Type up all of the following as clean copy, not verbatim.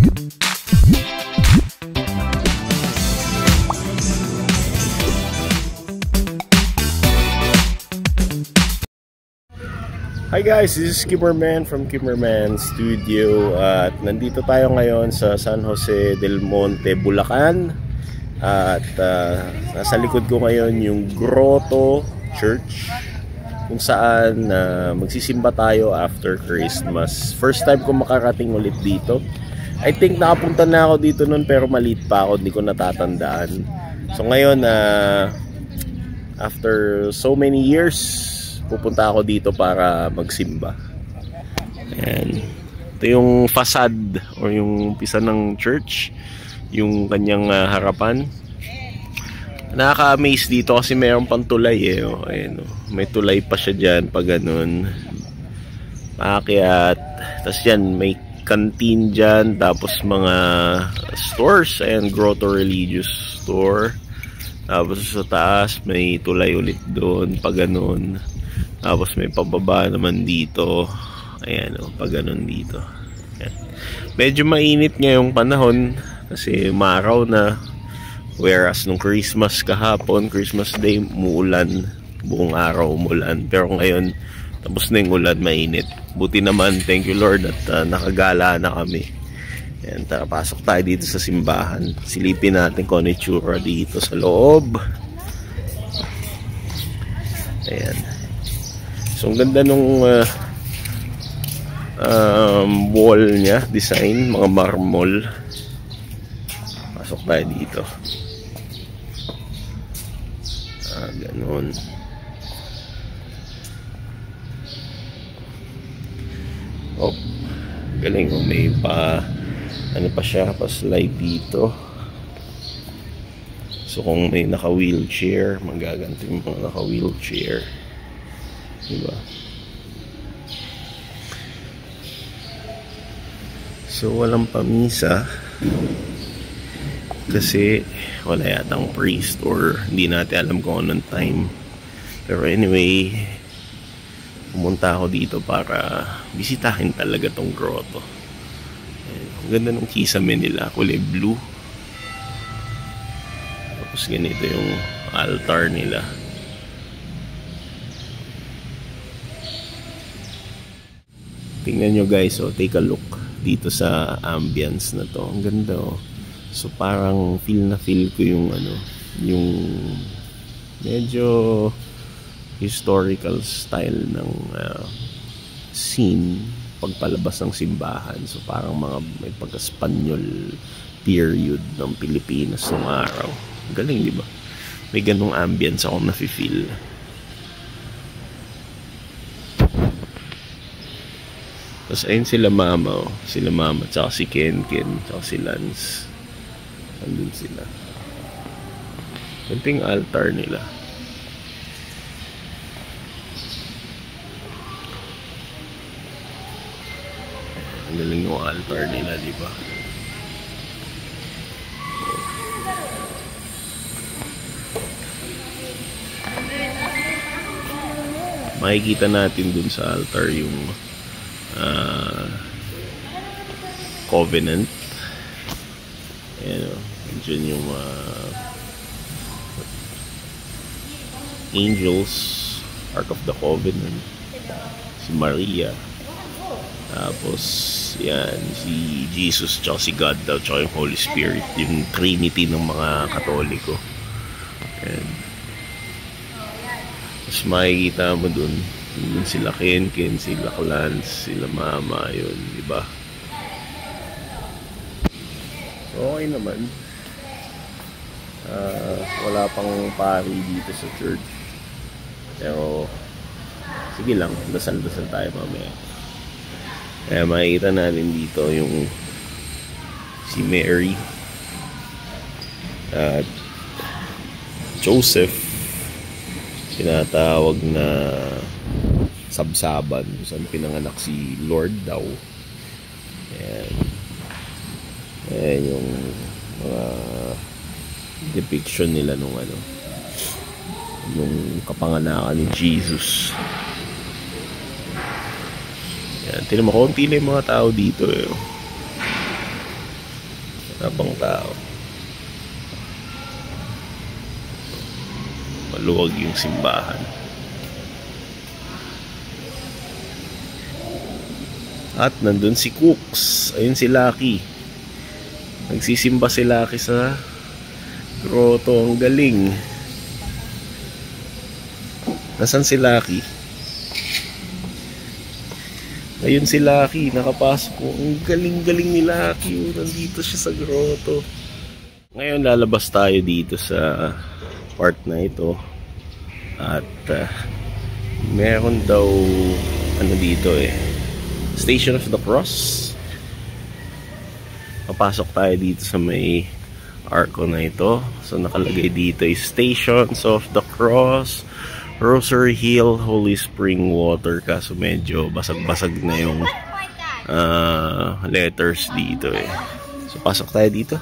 Hi guys, this is Kimmerman from Kimmerman Studio at nandito tayo ngayon sa San Jose del Monte, Bulacan at nasa likod ko ngayon yung Grotto Church kung saan magsisimba tayo after Christmas. First time ko makarating ulit dito. I think nakapunta na ako dito noon pero maliit pa ako, hindi ko natatandaan. So ngayon after so many years pupunta ako dito para magsimba. Ayan. Ito yung facade o yung pisa ng church, yung kanyang harapan. Nakaka-amaze dito kasi mayroon pang tulay eh. Oh. Ayan, oh. May tulay pa siya dyan pag ganun. Paakyat. Tapos yan, may canteen dyan. Tapos mga stores. Ayan, Grotto Religious Store. Tapos sa taas, may tulay ulit doon pag ganun. Tapos may pababa naman dito. Ayan o, pag ganun dito. Ayan. Medyo mainit ngayong panahon kasi maaraw na. Whereas nung Christmas kahapon, Christmas Day, umuulan. Buong araw umuulan. Pero ngayon, tapos na yung ulan, mainit. Buti naman, thank you Lord at nakagala na kami. Ayan, tara, pasok tayo dito sa simbahan. Silipin natin kung ano yung tsura dito sa loob. Ayan. So, ang ganda nung wall niya, design, mga marmol. Pasok tayo dito. Ganun. Oh, galing. Oh, may pa, ano pa siya, pa slide dito. So, kung may naka-wheelchair, magaganti yung mga naka-wheelchair. Diba? So walang pamisa kasi wala yatang priest or hindi natin alam kung anong time. Pero anyway, pumunta ako dito para bisitahin talaga tong grotto. Ang ganda ng kisame nila, kulay blue. Tapos ganito yung altar nila. Tingnan nyo guys, oh, take a look dito sa ambience na to. Ang ganda oh. So parang feel na feel ko yung ano, yung medyo historical style ng scene pagpalabas ng simbahan. So parang mga may pagka-Spanyol period ng Pilipinas ng araw. Galing, di ba? May ganung ambience ako nafe-feel. Tapos ayun sila mama, oh. Sila mama, tsaka si Ken, tsaka si Lance. Andun sila. Ito yung altar nila. Ang galing yung altar nila, di ba? Makikita natin dun sa altar yung covenant. Ayan o, dyan yung angels, Ark of the Covenant, si Maria, tapos yan, si Jesus, tsaka si God daw, tsaka yung Holy Spirit, yung Trinity ng mga Katoliko. Ayan. Tapos makikita mo dun sila Ken, sila Lance, sila mama, yun, diba? So, okay naman. Wala pang pari dito sa church. Pero, sige lang, dasal-dasal tayo mamaya. Kaya makikita natin dito yung si Mary at Joseph, tinatawag na sabsaban, saan pinanganak si Lord daw. Ayan. Ayan yung mga depiction nila nung ano, nung kapanganakan ni Jesus. Ayan, tinan mo, konti lang yung mga tao dito eh. Napang tao. Maluwag yung simbahan. At nandun si Cooks. Ayun si Lucky. Nagsisimba si Lucky sa grotto. Ang galing. Nasaan si Lucky? Ayun si Lucky. Nakapasok ko. Ang galing-galing ni Lucky. Nandito siya sa grotto. Ngayon lalabas tayo dito sa part na ito. At meron daw ano dito Station of the Cross. Papasok tayo dito sa may arko na ito. So nakalagay dito is Stations of the Cross, Rosary Hill, Holy Spring Water. Kaso medyo basag-basag na yung letters dito So pasok tayo dito.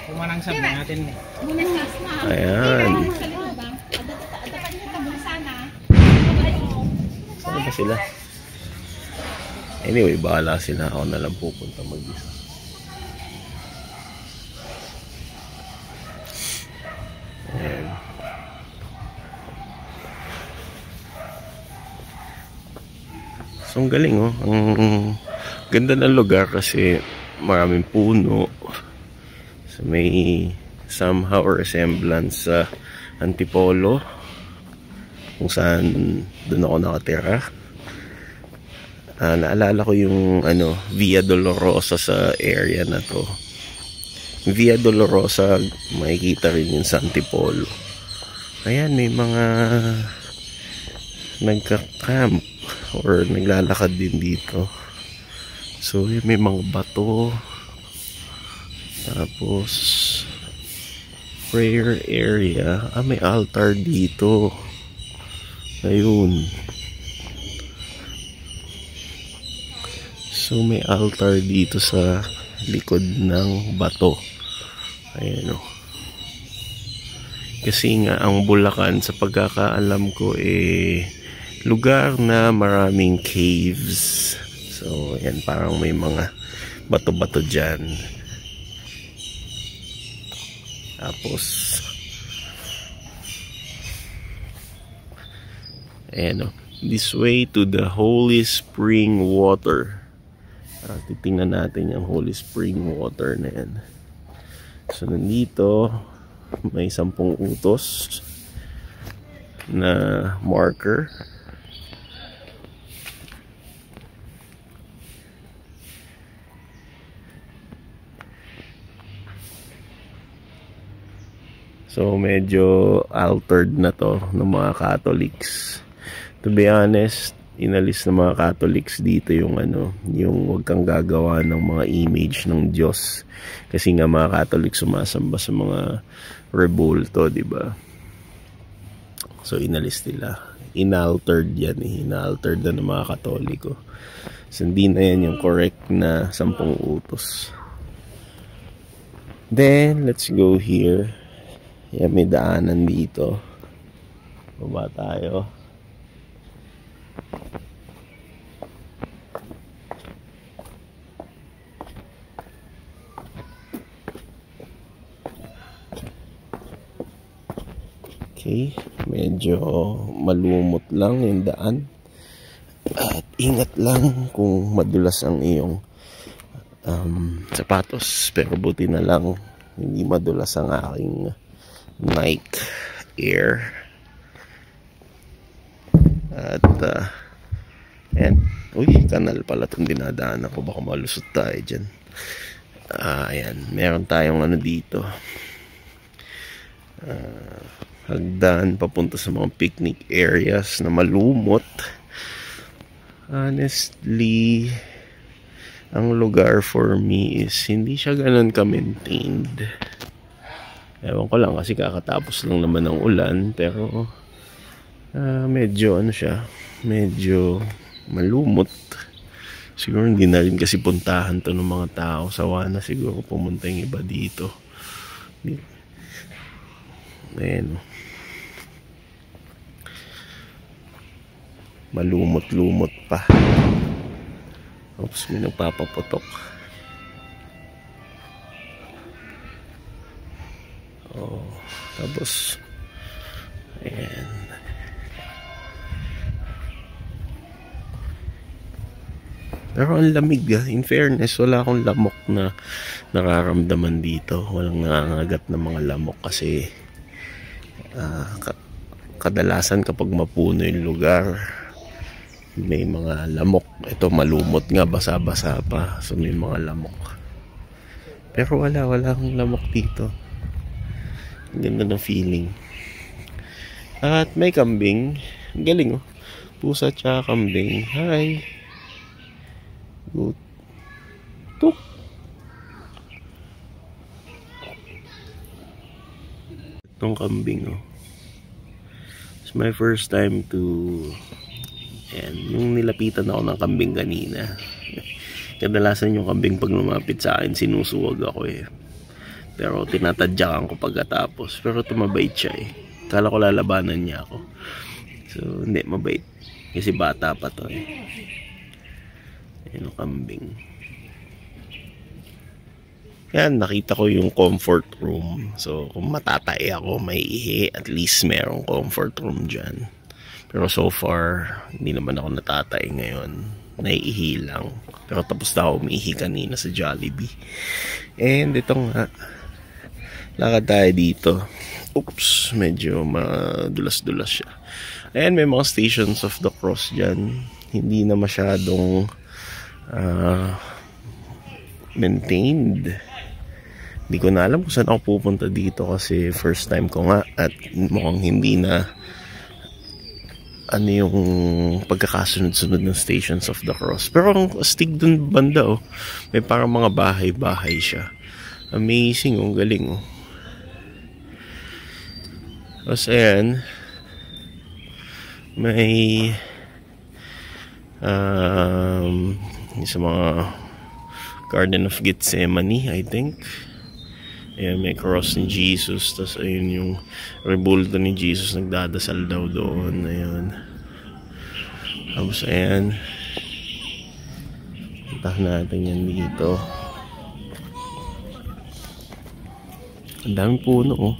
Kumanang sabi natin. Ayan. Saan ba sila? Anyway, bahala sila. Ako na lang pupunta mag-isa. Ayan. So, ang galing Ang ganda ng lugar kasi maraming puno. So, may somehow resemblance sa Antipolo kung saan doon ako nakatira. Naalala ko yung Via Dolorosa sa area na to. Via Dolorosa, makikita rin yung sa Antipolo. Ayan, may mga nagka-camp or naglalakad din dito. So, may mga bato. Tapos prayer area. May altar dito. Ayun. So may altar dito sa likod ng bato. Ayan Kasi nga ang Bulacan sa pagkakaalam ko lugar na maraming caves. So ayan, parang may mga bato-bato dyan. Tapos ayan this way to the Holy Spring Water. Titingnan natin yung Holy Spring Water na yan. So nandito may 10 utos na marker. So medyo altered na to ng mga Catholics. To be honest, inalis ng mga Catholics dito yung yung wag kang gagawa ng mga image ng Diyos. Kasi nga mga Catholics sumasamba sa mga rebulto, di ba? So inalis nila. Inaltered yan Inaltered na ng mga Katoliko. So hindi na yan yung correct na 10 utos. Then, let's go here. Yan, may daanan dito. Baba tayo. Okay, medyo malumot lang yung daan. At ingat lang kung madulas ang iyong sapatos. Pero buti na lang hindi madulas ang aking Nike Air. At ayan. Uy, kanal pala itong dinadaanan ko. Baka malusot tayo dyan. Ayan, meron tayong dito. Hagdan papunta sa mga picnic areas na malumot. Honestly, ang lugar for me is hindi siya ganun ka-maintained. Ewan ko lang kasi kakatapos lang naman ng ulan, pero medyo siya, medyo malumot. Siguro hindi na rin kasi puntahan to ng mga tao. Sawa na siguro pumunta yung iba dito. Ayan. Malumot-lumot pa. Oops, may nagpapaputok. Oh, tapos ayan. Pero ang lamig in fairness, wala akong lamok na nararamdaman dito. Walang nangangagat na mga lamok kasi kadalasan kapag mapuno yung lugar, may mga lamok. Ito malumot nga, basa-basa pa, so may mga lamok. Pero wala akong lamok dito. Ang ganda ng feeling. At may kambing. Galing oh. Pusa tsaka kambing. Hi. Good. Tuk. Itong kambing oh. It's my first time to yung nilapitan ako ng kambing kanina. Kadalasan yung kambing pag lumapit sa akin sinusuwag ako eh. Pero tinatadyakan ko pagkatapos. Pero tumabait siya eh. Kala ko lalabanan niya ako. So hindi, mabait. Kasi bata pa to eh. Ayan yung kambing. Yan, nakita ko yung comfort room. So kung matatay ako, may ihi, at least merong comfort room dyan. Pero so far, hindi naman ako natatay ngayon. Naiihi lang. Pero tapos na ako umihi kanina sa Jollibee. And ito nga, lakad tayo dito. Oops, medyo madulas-dulas siya. Ayan, may mga Stations of the Cross dyan. Hindi na masyadong maintained. Hindi ko na alam kung saan ako pupunta dito kasi first time ko nga at mukhang hindi na ano yung pagkakasunod-sunod ng Stations of the Cross. Pero ang astig dun banda oh, may parang mga bahay-bahay siya. Amazing oh, galing oh. Tapos ayan, may sa mga Garden of Gethsemane, I think. Ayan, may cross ni Jesus. Tapos ayun yung rebulto ni Jesus, nagdadasal daw doon. Ayun. Tapos ayan, puntahan natin yan dito. Ang daming puno oh.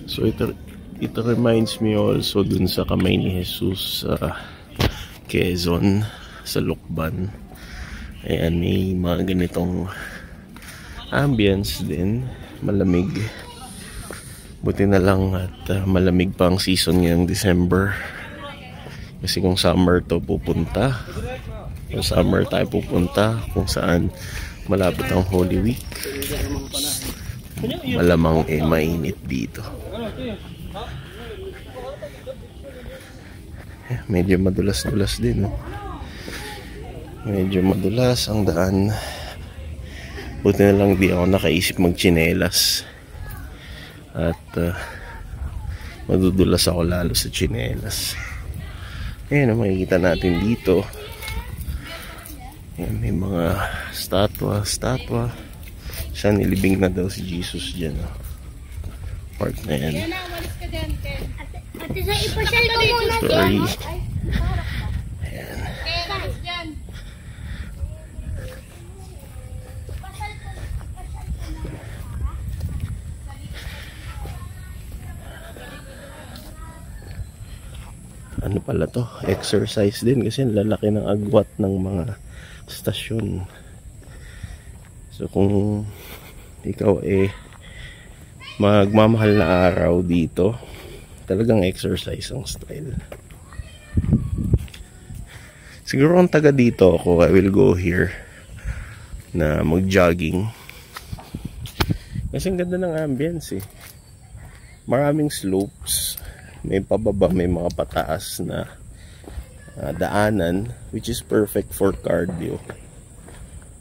So ito reminds me also dun sa kamay ni Jesus sa Quezon, sa Lukban. Ayan, may mga ganitong ambience din, malamig. Buti na lang at malamig pa ang season ngayong December. Kasi kung summer to pupunta, kung summer tayo pupunta, kung saan malapit ang Holy Week, malamang mainit dito. Medyo madulas-dulas din oh. Medyo madulas ang daan. Buti na lang di ako nakaisip magtsinelas. At madudulas ako lalo sa tsinelas. Ayan ang makikita natin dito. Ayan, may mga statwa. Siya, nilibing na daw si Jesus dyan. Oh. Part na yan. Sorry. Ayan. Ano pala to? Exercise din kasi lalaki ng agwat ng mga stasyon. So kung ikaw magmamahal na araw dito, talagang exercise ang style. Siguro kung taga dito ako, I will go here na mag-jogging. Kasi ang ganda ng ambience eh. Maraming slopes. May pababa, may mga pataas na daanan, which is perfect for cardio.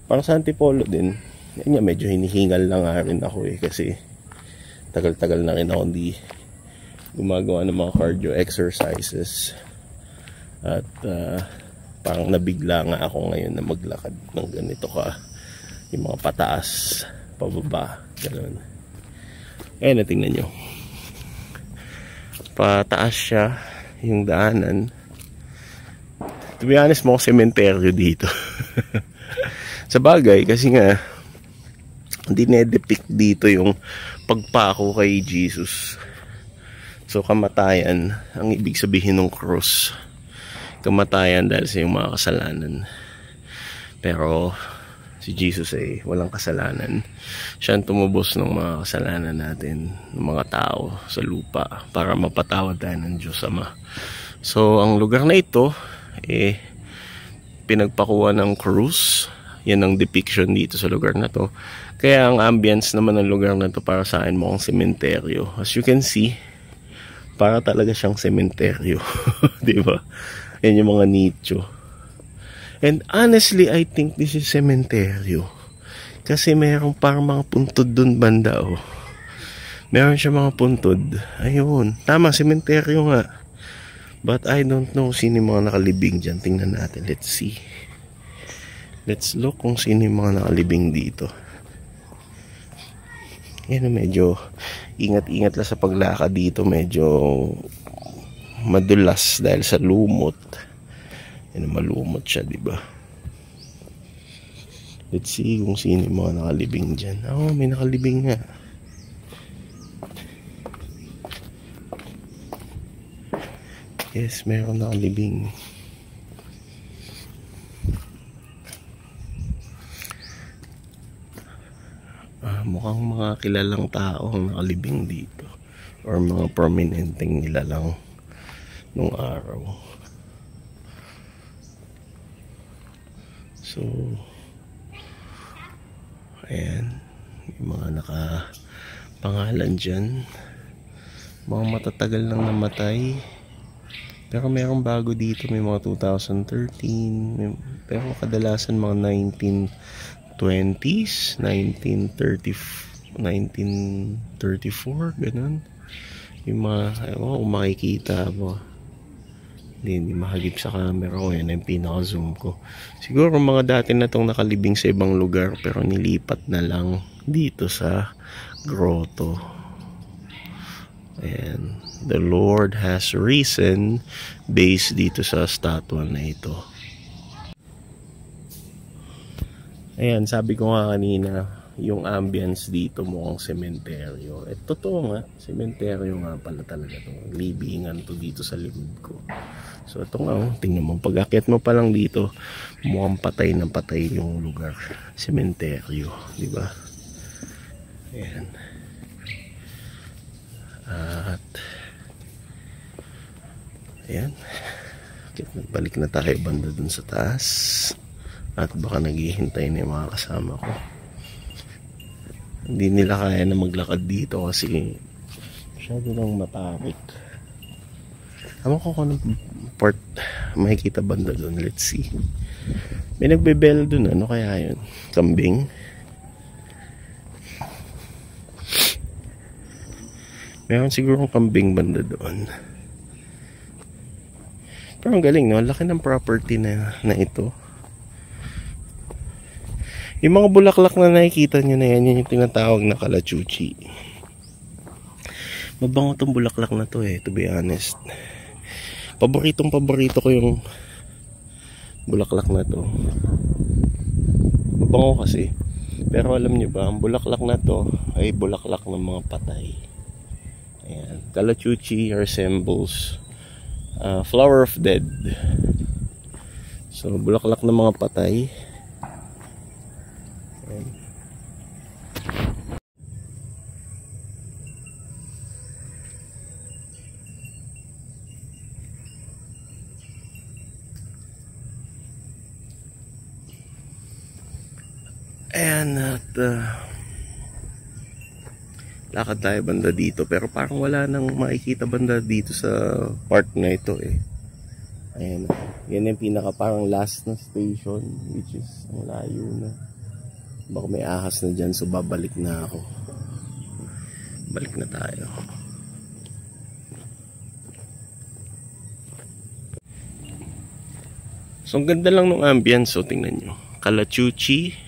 Parang sa Antipolo din. Yan nga, medyo hinihingal lang nga rin ako eh, kasi tagal-tagal na rin ako hindi gumagawa ng mga cardio exercises. At parang nabigla nga ako ngayon na maglakad ng ganito ka, yung mga pataas, pababa, gano'n. Ayan, tingnan nyo. Pataas siya yung daanan. To be honest, mo sementeryo dito. Sa bagay, kasi nga Dinedepict dito yung pagpako kay Jesus. So kamatayan, ang ibig sabihin ng cross, kamatayan dahil sa iyong mga kasalanan. Pero si Jesus ay walang kasalanan. Siya ang tumubos ng mga kasalanan natin, ng mga tao sa lupa, para mapatawad tayo ng Diyos Ama. So ang lugar na ito pinagpakuha ng krus. Yan ang depiction dito sa lugar na to. Kaya ang ambience naman ng lugar na to para sa akin mukhang sementeryo. As you can see, para talaga siyang sementeryo. Diba? Yan yung mga nicho. And honestly, I think this is sementeryo. Kasi mayroong parang mga puntod dun banda, oh. Meron siya mga puntod. Ayun. Tama, sementeryo nga. But I don't know sino yung mga nakalibing dyan. Tingnan natin. Let's see. Let's look kung sino yung mga nakalibing dito. Yan, medyo ingat-ingat lang sa paglakad dito. Medyo madulas dahil sa lumot. Yan, malumot siya, diba? Let's see kung sino yung mga nakalibing dyan. Oh, may nakalibing nga. Yes, meron nakalibing. Mukhang mga kilalang tao ang nakalibing dito. Or mga prominenteng nilalang nung araw. So, ayan, yung mga nakapangalan dyan, mga matatagal lang namatay, pero mayroong bago dito, may mga 2013, pero kadalasan mga 1920s, 1934, ganun. Yung mga, kung makikita mo, hindi mahagip sa camera ko. Yan ang pinaka-zoom ko. Siguro mga dati na itong nakalibing sa ibang lugar, pero nilipat na lang dito sa grotto. Ayan. The Lord has risen, based dito sa statua na ito. Ayan, sabi ko nga kanina, yung ambience dito mukhang sementeryo. Totoo nga, sementeryo nga pala talaga ito. Libingan to dito sa likod ko. So ito nga, tingnan mo, pag-akyat mo pa lang dito, mukhang patay na patay yung lugar. Sementeryo, di ba? Ayan. At ayan, balik na tayo banda dun sa taas. At baka naghihintay na yung mga kasama ko. Hindi nila kaya na maglakad dito kasi masyado lang matarik. Ewan ko kung anong part makikita banda doon. Let's see. May nagbebel doon. Ano kaya yun? Kambing? Meron siguro kambing banda doon. Pero ang galing, no? Laki ng property na ito. Yung mga bulaklak na nakikita nyo na yan, yun yung tinatawag na kalachuchi. Mabango tong bulaklak na to to be honest. Paborito ko yung bulaklak na to. Mabango kasi. Pero alam nyo ba, ang bulaklak na to ay bulaklak ng mga patay. Ayan. Kalachuchi resembles flower of dead. So, bulaklak ng mga patay. Ayan, at lakad tayo banda dito, pero parang wala nang makikita banda dito sa part na ito Ayan, yan yung pinaka parang last na station, which is ang layo na. Baka may ahas na dyan, so babalik na ako. Balik na tayo. So ang ganda lang ng ambience, so tingnan nyo. Kalachuchi,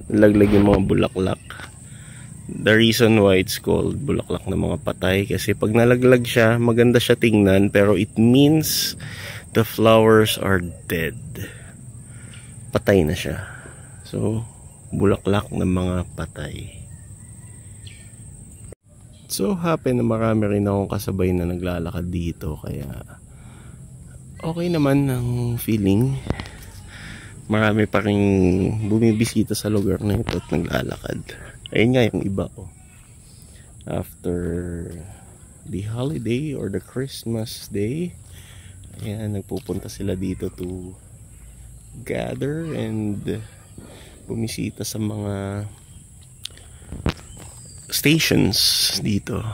nalaglag yung mga bulaklak. The reason why it's called bulaklak ng mga patay, kasi pag nalaglag siya, maganda siya tingnan, pero it means the flowers are dead. Patay na siya. So, bulaklak ng mga patay. so happy na marami rin akong kasabay na naglalakad dito, kaya okay naman ang feeling. Marami pa rin bumibisita sa lugar na ito at naglalakad. Ayun nga yung iba, oh. After the holiday or the Christmas day, ayan, nagpupunta sila dito to gather and bumisita sa mga stations dito.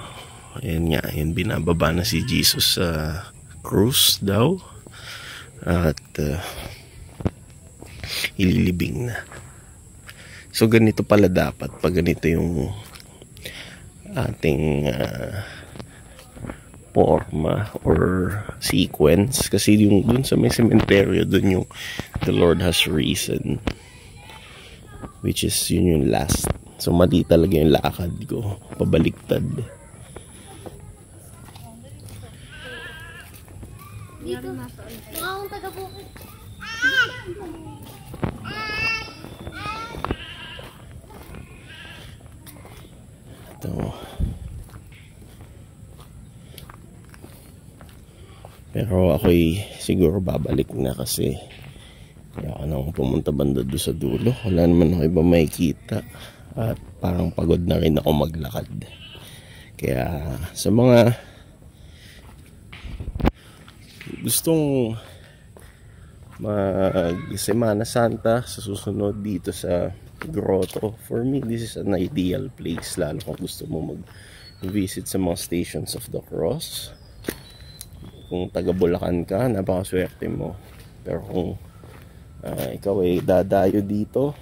Ayan nga, ayan, binababa na si Jesus sa cruise daw at ililibing na. So ganito pala dapat pag ganito yung ating forma or sequence, kasi yung dun sa may cemetery, dun yung the Lord has risen, which is yun yung last. So mali talaga yung lakad ko, pabaliktad. Dito, mga akong taga-bukit. Ito. Pero ako'y siguro babalik na kasi kaya nang pumunta banda doon sa dulo. Wala naman ako iba makikita at parang pagod na rin ako maglakad. Kaya sa mga gustong mag Semana Santa sa susunod dito sa grotto, for me this is an ideal place, lalo kung gusto mo mag-visit sa mga Stations of the Cross. Kung taga Bulacan ka, napakaswerte mo. Pero kung ikaw ay dadayo dito,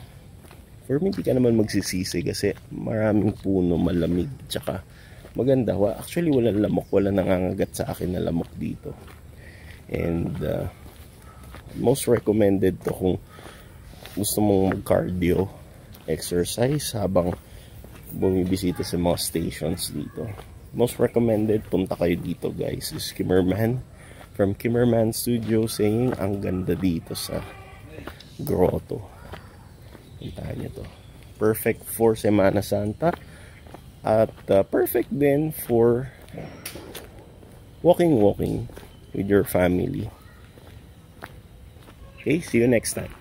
for me di ka naman magsisisi kasi maraming puno, malamig, tsaka maganda. Actually walang lamok, walang nangangagat sa akin na lamok dito. And most recommended to kung gusto mong mag-cardio exercise habang bumibisita sa mga stations dito. Most recommended, punta kayo dito guys, is Kimmerman, from Kimmerman Studio, saying ang ganda dito sa grotto. Puntahan nyo to. Perfect for Semana Santa at perfect din for walking with your family. Okay, see you next time.